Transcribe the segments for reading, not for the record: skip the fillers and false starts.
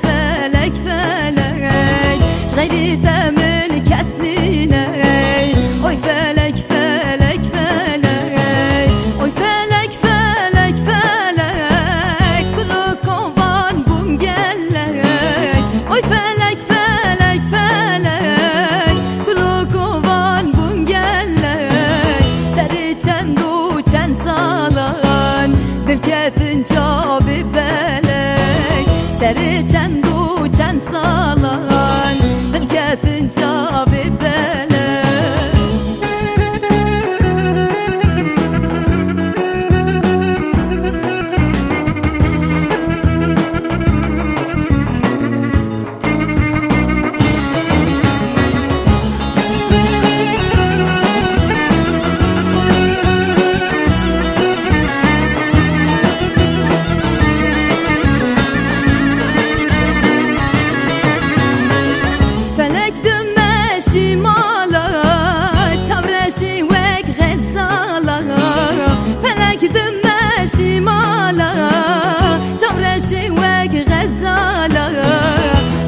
felek felek felek gayri demin kesnine. Oy felek felek felek, oy felek felek felek kulu kovan bungelek. Oy felek felek felek kulu kovan bungelek. Seri çendu çen salan dilketin cabi belek. Seri çendu çen salan dilketin cabi belek.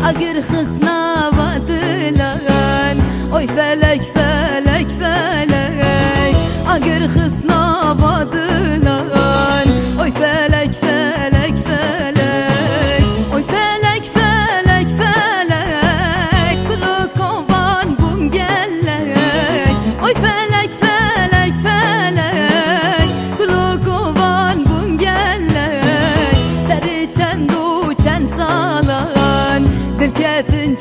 Agir xısna vadılan. Oy felek felek felek agir xısna vadılan. Oy felek felek felek, oy felek felek felek kulu kovan bungelek. Oy felek felek felek kulu kovan bungelek. Seri çendu çen salan dilketin